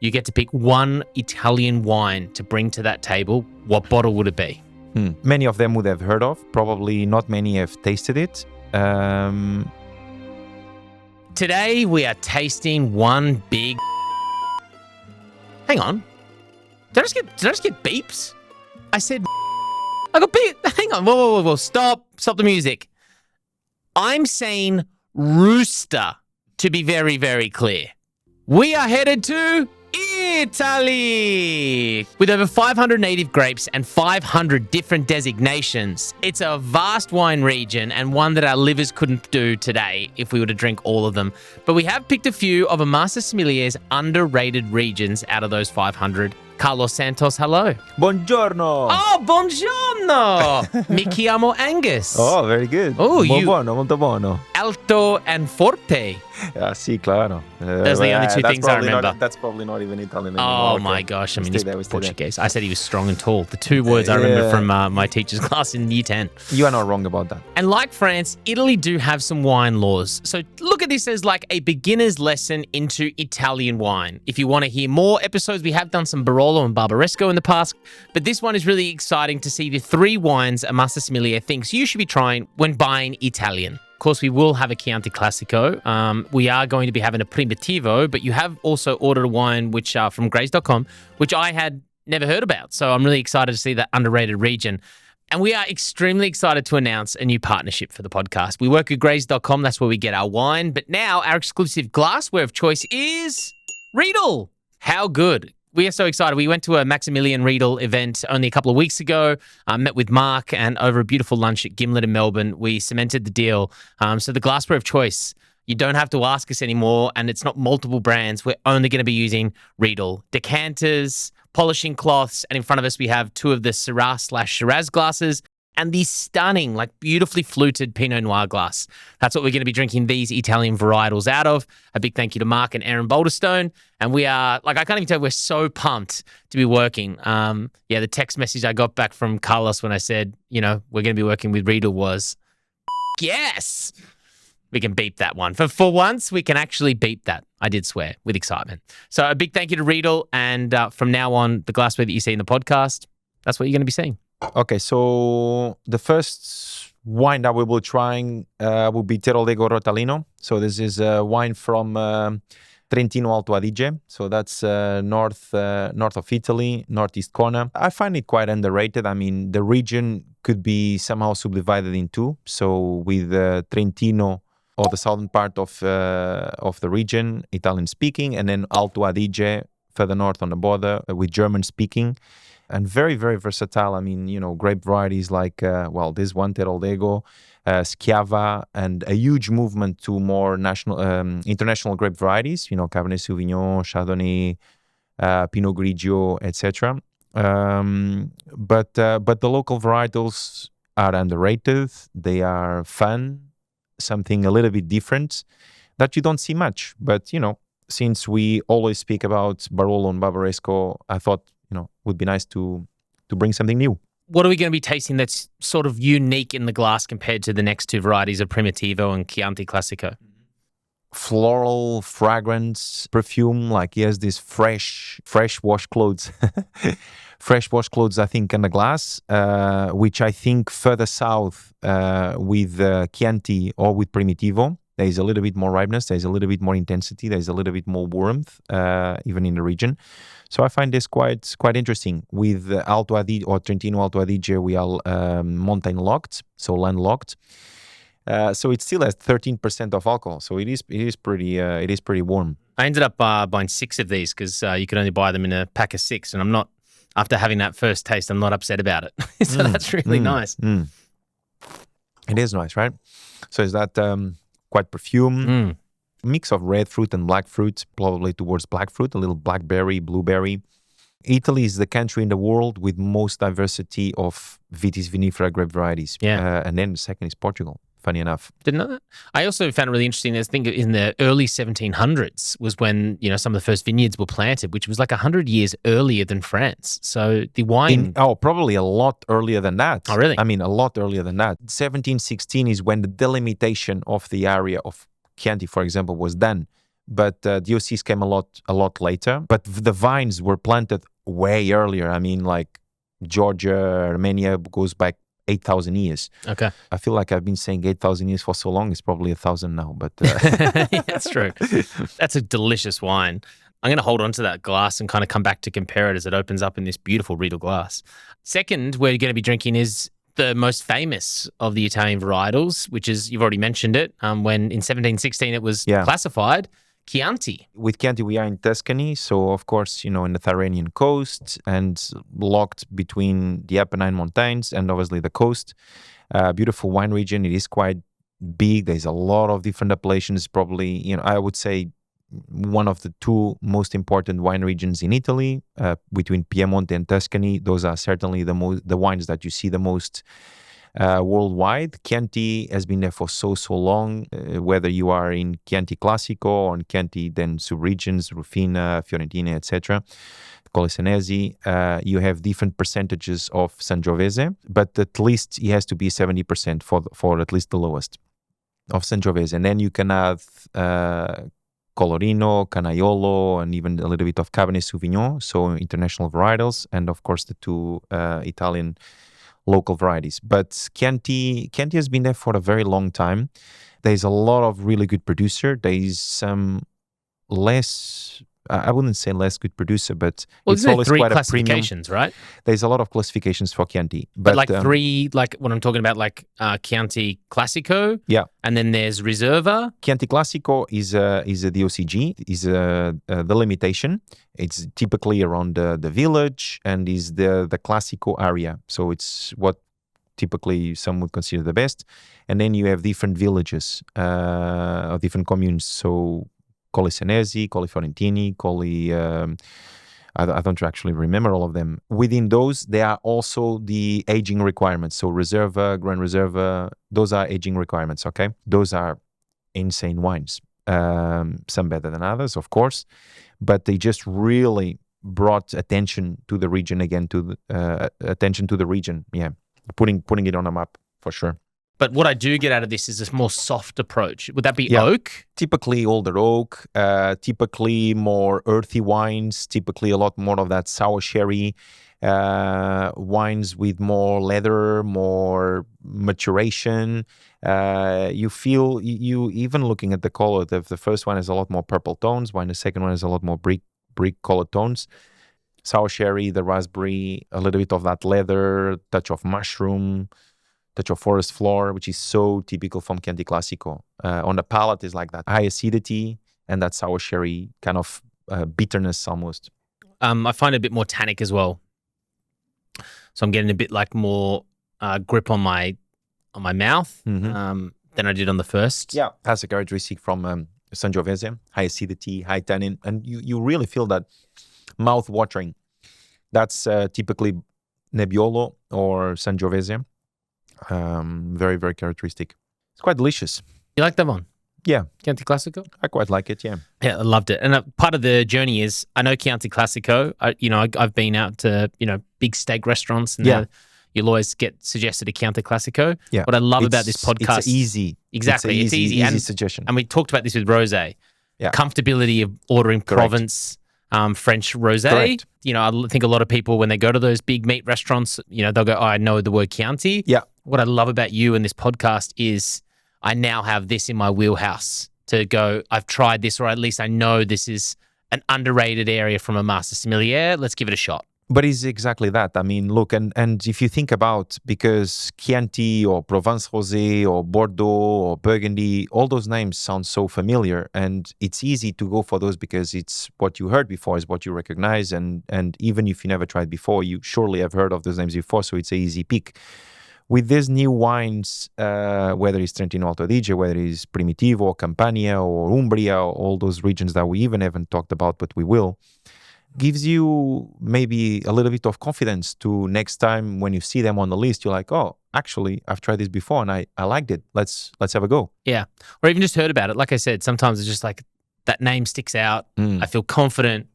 you get to pick one Italian wine to bring to that table. What bottle would it be? Many of them would have heard of. Probably not many have tasted it. Today, we are tasting one big... Hang on. Did I just get beeps? I said... I got beep. Hang on. Whoa. Stop the music. I'm saying rooster, to be very, very clear. We are headed to Italy! With over 500 native grapes and 500 different designations. It's a vast wine region and one that our livers couldn't do today if we were to drink all of them. But we have picked a few of a Master Sommelier's underrated regions out of those 500. Carlos Santos, hello. Buongiorno! Oh, buongiorno! Mi chiamo Angus. Oh, very good. Oh, buono, molto buono. Alto and forte. Sì, claro. Those are the only two things I remember. That's probably not even Italian anymore. Oh my gosh, I mean, he's Portuguese. I said he was strong and tall. The two words I remember from my teacher's class in year 10. You are not wrong about that. And like France, Italy do have some wine laws. So look at this as like a beginner's lesson into Italian wine. If you want to hear more episodes, we have done some Barolo and Barbaresco in the past, but this one is really exciting to see the 3 wines a Master Sommelier thinks you should be trying when buying Italian. Of course, we will have a Chianti Classico. We are going to be having a Primitivo, but you have also ordered a wine which from Grace.com, which I had never heard about. So I'm really excited to see that underrated region. And we are extremely excited to announce a new partnership for the podcast. We work with Grace.com. That's where we get our wine. But now our exclusive glassware of choice is Riedel. How good. We are so excited. We went to a Maximilian Riedel event only a couple of weeks ago, met with Mark, and over a beautiful lunch at Gimlet in Melbourne, we cemented the deal. So the glassware of choice, you don't have to ask us anymore, and it's not multiple brands. We're only going to be using Riedel. Decanters, polishing cloths, and in front of us we have 2 of the Syrah/Shiraz glasses, and the stunning, like beautifully fluted Pinot Noir glass. That's what we're going to be drinking these Italian varietals out of. A big thank you to Mark and Aaron Boulderstone. And we are, like, I can't even tell, we're so pumped to be working. The text message I got back from Carlos when I said, we're going to be working with Riedel was, yes! We can beep that one. For once, we can actually beep that. I did swear with excitement. So a big thank you to Riedel. And from now on, the glassware that you see in the podcast, that's what you're going to be seeing. Okay, so the first wine that we will be trying will be Teroldego Rotalino. So this is a wine from Trentino Alto Adige. So that's north of Italy, northeast corner. I find it quite underrated. I mean, the region could be somehow subdivided in 2. So with Trentino, or the southern part of the region, Italian speaking, and then Alto Adige further north on the border with German speaking. And very, very versatile. I mean, grape varieties like, this one, Teroldego, Schiava, and a huge movement to more international grape varieties, Cabernet Sauvignon, Chardonnay, Pinot Grigio, etc. But the local varietals are underrated. They are fun, something a little bit different that you don't see much. But, since we always speak about Barolo and Barbaresco, I thought, would be nice to bring something new. What are we going to be tasting that's sort of unique in the glass compared to the next 2 varieties of Primitivo and Chianti Classico? Floral, fragrance, perfume, like he has this fresh wash clothes. Fresh wash clothes, I think, in the glass, which I think further south with Chianti or with Primitivo, there is a little bit more ripeness, there's a little bit more intensity, there's a little bit more warmth, even in the region. So I find this quite interesting. With Alto Adige or Trentino Alto Adige, we are mountain locked, so landlocked. So it still has 13% of alcohol. So it is pretty warm. I ended up buying 6 of these because you could only buy them in a pack of 6, and I'm not. After having that first taste, I'm not upset about it. So that's really nice. It is nice, right? So is that quite perfume? Mix of red fruit and black fruit, probably towards black fruit, a little blackberry, blueberry. Italy is the country in the world with most diversity of vitis vinifera grape varieties. And then the second is Portugal, funny enough. Didn't know that. I also found it really interesting. I think in the early 1700s was when, some of the first vineyards were planted, which was like 100 years earlier than France. So the wine... probably a lot earlier than that. Oh, really? I mean, a lot earlier than that. 1716 is when the delimitation of the area of Chianti, for example, was done but DOCs came a lot later. But the vines were planted way earlier. I mean, like Georgia, Armenia goes back 8,000 years. Okay. I feel like I've been saying 8,000 years for so long. It's probably 1,000 now, but Yeah, that's true. That's a delicious wine. I'm going to hold on to that glass and kind of come back to compare it as it opens up in this beautiful Riedel glass. Second, we're going to be drinking is the most famous of the Italian varietals, which is, you've already mentioned it, when in 1716 it was classified, Chianti. With Chianti, we are in Tuscany, so of course, in the Tyrrhenian coast and locked between the Apennine Mountains and obviously the coast. Beautiful wine region. It is quite big. There's a lot of different appellations. Probably, I would say one of the two most important wine regions in Italy, between Piedmont and Tuscany. Those are certainly the wines that you see the most worldwide. Chianti has been there for so long, whether you are in Chianti Classico or in Chianti then subregions, Rufina, Fiorentina, etc., Colli you have different percentages of Sangiovese, but at least it has to be 70% for at least the lowest of Sangiovese. And then you can add Colorino, Canaiolo, and even a little bit of Cabernet Sauvignon, so international varietals, and of course the two Italian local varieties. But Chianti has been there for a very long time. There's a lot of really good producer. There's some less, I wouldn't say less good producer, but it's always three quite classifications, a premium. Right? There's a lot of classifications for Chianti. But like three, like what I'm talking about, like Chianti Classico. Yeah. And then there's Reserva. Chianti Classico is a DOCG, is the limitation. It's typically around the village and is the Classico area. So it's what typically some would consider the best. And then you have different villages or different communes. So Colli Senesi, Colli Fiorentini, Colli... I don't actually remember all of them. Within those, there are also the aging requirements. So Reserva, Grand Reserva, those are aging requirements, okay? Those are insane wines. Some better than others, of course. But they just really brought attention to the region again, yeah. Putting it on a map, for sure. But what I do get out of this is this more soft approach. Would that be oak? Typically older oak, typically more earthy wines, typically a lot more of that sour sherry, wines with more leather, more maturation. You feel, you even looking at the color, the first one has a lot more purple tones, while the second one has a lot more brick colored tones. Sour sherry, the raspberry, a little bit of that leather, touch of mushroom, touch of forest floor, which is so typical from Chianti Classico. On the palate is like that high acidity and that sour sherry kind of bitterness almost. I find it a bit more tannic as well. So I'm getting a bit like more grip on my mouth than I did on the first. Yeah, that's a characteristic from Sangiovese, high acidity, high tannin, and you really feel that mouth watering. That's typically Nebbiolo or Sangiovese. Very, very characteristic. It's quite delicious. You like that one? Yeah. Chianti Classico? I quite like it, yeah. Yeah, I loved it. And part of the journey is, I know Chianti Classico. I've been out to, big steak restaurants and you'll always get suggested a Chianti Classico. Yeah. What I love about this podcast. It's easy. Exactly. It's easy. Easy suggestion. And we talked about this with rosé. Yeah. Comfortability of ordering Provence, French rosé. Correct. I think a lot of people, when they go to those big meat restaurants, they'll go, oh, I know the word Chianti. Yeah. What I love about you and this podcast is I now have this in my wheelhouse to go, I've tried this, or at least I know this is an underrated area from a master sommelier. Let's give it a shot. But it's exactly that. I mean, look, and if you think about, because Chianti or Provence Rosé or Bordeaux or Burgundy, all those names sound so familiar, and it's easy to go for those because it's what you heard before, is what you recognize, and even if you never tried before, you surely have heard of those names before, so it's an easy pick. With these new wines, whether it's Trentino Alto Adige, whether it's Primitivo or Campania or Umbria, or all those regions that we even haven't talked about, but we will, gives you maybe a little bit of confidence to next time when you see them on the list, you're like, oh, actually, I've tried this before and I liked it. Let's have a go. Yeah. Or even just heard about it. Like I said, sometimes it's just like that name sticks out. I feel confident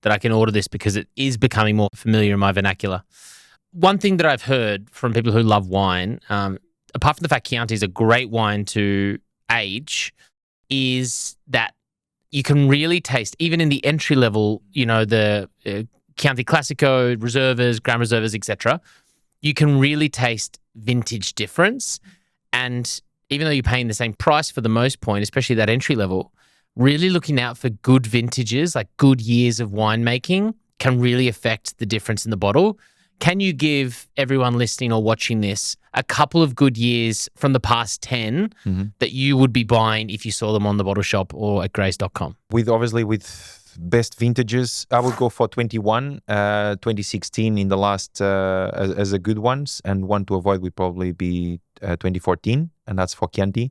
that I can order this because it is becoming more familiar in my vernacular. One thing that I've heard from people who love wine, apart from the fact Chianti is a great wine to age, is that you can really taste, even in the entry level, the Chianti Classico, Reservas, Grand Reservas, etc. You can really taste vintage difference. And even though you're paying the same price for the most point, especially that entry level, really looking out for good vintages, like good years of winemaking, can really affect the difference in the bottle. Can you give everyone listening or watching this a couple of good years from the past 10 that you would be buying if you saw them on the bottle shop or at grace.com? With best vintages, I would go for 21, 2016 in the last as a good ones, and one to avoid would probably be 2014, and that's for Chianti.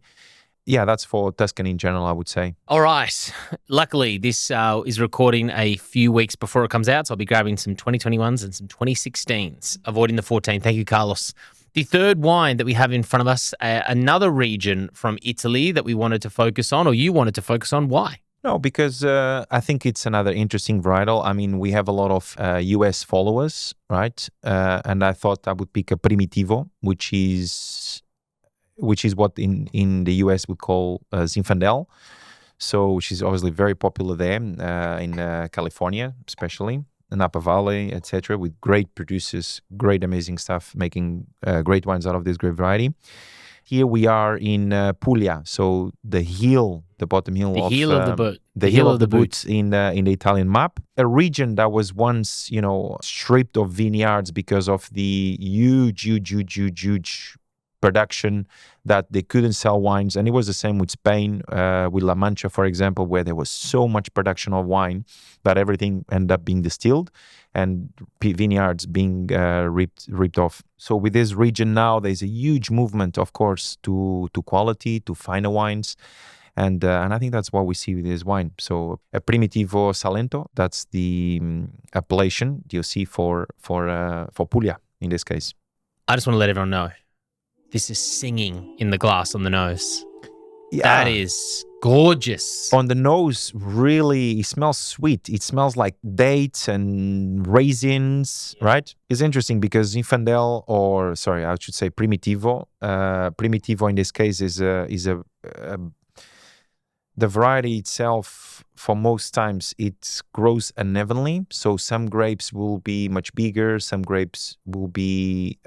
Yeah, that's for Tuscany in general, I would say. All right. Luckily, this is recording a few weeks before it comes out, so I'll be grabbing some 2021s and some 2016s, avoiding the 14. Thank you, Carlos. The third wine that we have in front of us, another region from Italy that we wanted to focus on, or you wanted to focus on. Why? No, because I think it's another interesting varietal. I mean, we have a lot of US followers, right? And I thought I would pick a Primitivo, which is what in the US would call Zinfandel. So, which is obviously very popular there in California, especially Napa Valley, etc., with great producers, great amazing stuff, making great wines out of this grape variety. Here we are in Puglia, so the bottom hill the of heel of the boot, the hill of the boot in the Italian map, a region that was once stripped of vineyards because of the huge production that they couldn't sell wines. And it was the same with Spain, with La Mancha, for example, where there was so much production of wine that everything ended up being distilled and vineyards being ripped off. So with this region now, there's a huge movement, of course, to quality, to finer wines. And I think that's what we see with this wine. So a Primitivo Salento, that's the appellation you see for Puglia in this case. I just want to let everyone know, this is singing in the glass on the nose. Yeah. That is gorgeous. On the nose, really, it smells sweet. It smells like dates and raisins, right? It's interesting because Zinfandel, or sorry, I should say Primitivo. Primitivo in this case is the variety itself. For most times, it grows unevenly. So some grapes will be much bigger. Some grapes will be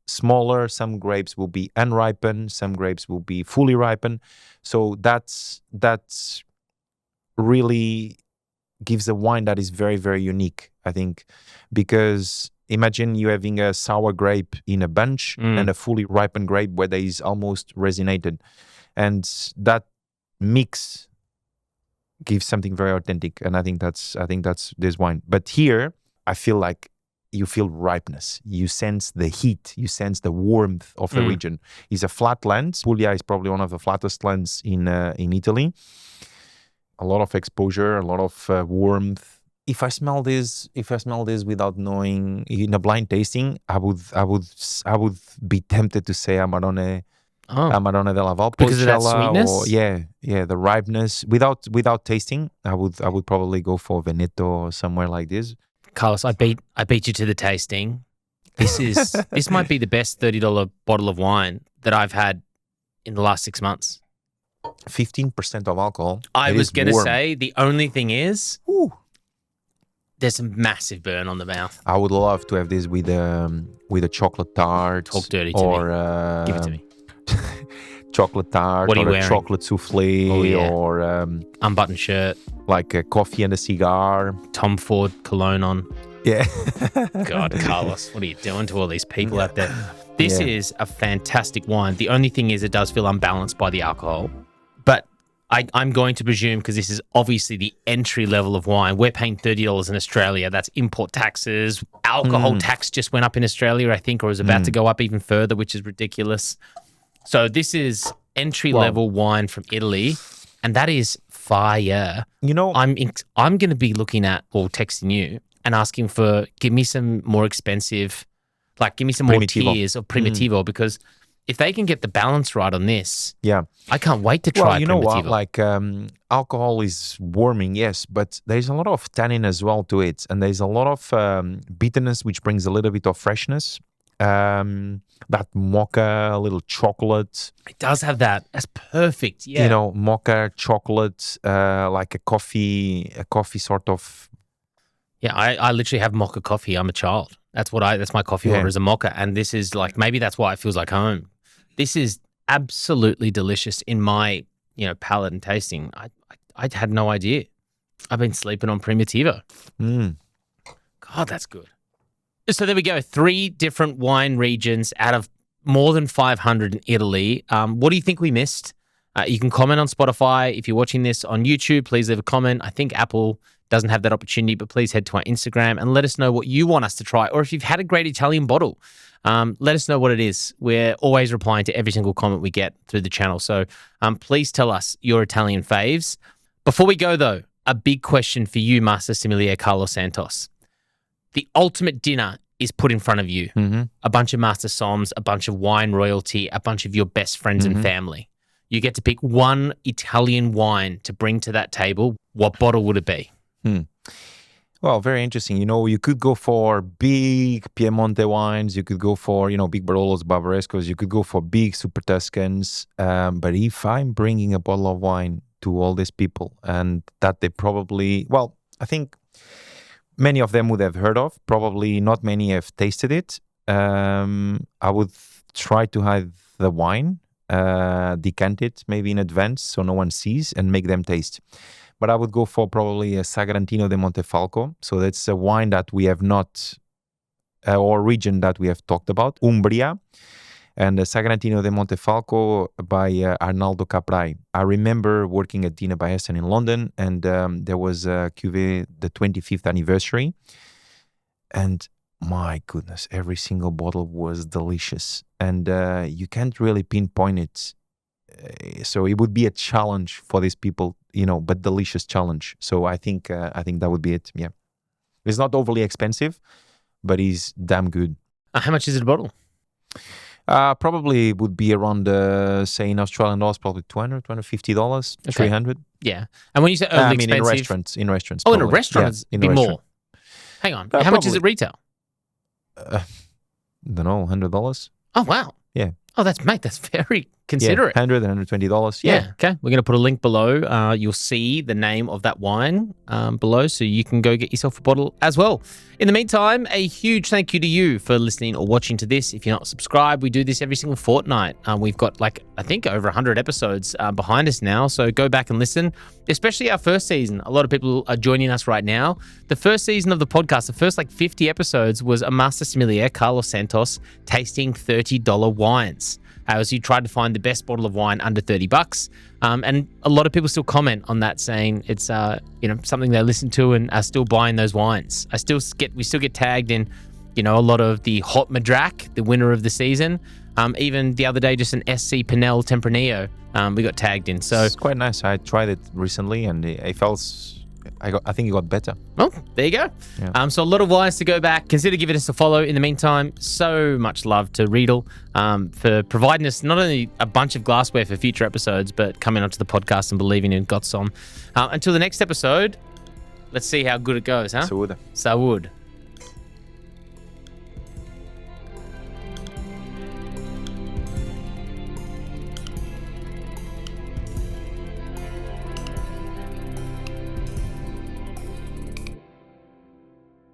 smaller, some grapes will be unripened, some grapes will be fully ripened. So that's really gives a wine that is very, very unique, I think, because imagine you having a sour grape in a bunch and a fully ripened grape where there is almost resinated, and that mix gives something very authentic. And I think that's this wine. But here I feel like you feel ripeness. You sense the heat. You sense the warmth of the region. It's a flat land. Puglia is probably one of the flattest lands in Italy. A lot of exposure, a lot of warmth. If I smell this without knowing, in a blind tasting, I would be tempted to say Amarone della Val, because of that sweetness. Or, the ripeness. Without tasting, I would probably go for Veneto or somewhere like this. Carlos, I beat you to the tasting. This might be the best $30 bottle of wine that I've had in the last 6 months. 15% of alcohol. I was going to say, the only thing is, there's a massive burn on the mouth. I would love to have this with a chocolate tart. Talk dirty to me. Give it to me. Chocolate tart, what are you or wearing? A chocolate souffle, or unbuttoned shirt, like a coffee and a cigar. Tom Ford cologne on. Yeah. God, Carlos, what are you doing to all these people out there? This is a fantastic wine. The only thing is, it does feel unbalanced by the alcohol. But I'm going to presume, because this is obviously the entry level of wine, we're paying $30 in Australia. That's import taxes. Alcohol tax just went up in Australia, I think, or is about to go up even further, which is ridiculous. So this is entry-level wine from Italy, and that is fire. I'm going to be looking at, or texting you and asking for, give me some more expensive, give me some Primitivo. more tiers of Primitivo, because if they can get the balance right on this, yeah, I can't wait to try Primitivo. Primitivo. Alcohol is warming, yes, but there's a lot of tannin as well to it, and there's a lot of bitterness, which brings a little bit of freshness. That mocha, a little chocolate. It does have that. That's perfect. Yeah. You know, mocha, chocolate, like a coffee sort of. Yeah, I literally have mocha coffee. I'm a child. That's my coffee order is a mocha. And this is like, maybe that's why it feels like home. This is absolutely delicious in my, palate and tasting. I had no idea. I've been sleeping on Primitivo. God, that's good. So there we go. 3 different wine regions out of more than 500 in Italy. What do you think we missed? You can comment on Spotify. If you're watching this on YouTube, please leave a comment. I think Apple doesn't have that opportunity, but please head to our Instagram and let us know what you want us to try. Or if you've had a great Italian bottle, let us know what it is. We're always replying to every single comment we get through the channel. So please tell us your Italian faves. Before we go, though, a big question for you, Master Sommelier Carlos Santos. The ultimate dinner is put in front of you. A bunch of Master Somms, a bunch of wine royalty, a bunch of your best friends and family. You get to pick one Italian wine to bring to that table. What bottle would it be? Well, very interesting. You could go for big Piemonte wines. You could go for, big Barolos, Barbarescos. You could go for big Super Tuscans. But if I'm bringing a bottle of wine to all these people and that they probably, I think many of them would have heard of, probably not many have tasted it. I would try to have the wine, decant it maybe in advance so no one sees and make them taste. But I would go for probably a Sagrantino de Montefalco. So that's a wine that we have not, or region that we have talked about, Umbria. And the Sagrantino de Montefalco by Arnaldo Caprai. I remember working at Dina by Hessen in London, and there was a cuvée, the 25th anniversary. And my goodness, every single bottle was delicious. And you can't really pinpoint it. So it would be a challenge for these people, but delicious challenge. So I think that would be it. Yeah, it's not overly expensive, but it's damn good. How much is it a bottle? Probably would be around, say in Australian dollars, probably $200, $250, Okay. $300. Yeah, and when you say overly expensive, in restaurants. Oh, probably. in a restaurant, it's a bit more. Hang on, how much is it retail? Don't know, $100. Oh wow. Yeah. Oh, that's very considerate. Yeah, $100, $120. Yeah. Okay. We're going to put a link below. You'll see the name of that wine below, so you can go get yourself a bottle as well. In the meantime, a huge thank you to you for listening or watching to this. If you're not subscribed, we do this every single fortnight. We've got I think over 100 episodes behind us now, so go back and listen, especially our first season. A lot of people are joining us right now. The first season of the podcast, the first 50 episodes was a Master Sommelier, Carlos Santos, tasting $30 wines. As you tried to find the best bottle of wine under $30, and a lot of people still comment on that, saying it's something they listen to and are still buying those wines. We still get tagged in, a lot of the Hot Madrak, the winner of the season. Even the other day, just an SC Pinel Tempranillo, we got tagged in. So it's quite nice. I tried it recently, and I think it got better. Oh, there you go. Yeah. So a lot of wines to go back. Consider giving us a follow. In the meantime, so much love to Riedel for providing us not only a bunch of glassware for future episodes, but coming onto the podcast and believing in Gott Somm. Until the next episode, let's see how good it goes, huh? Saúde. Saúde.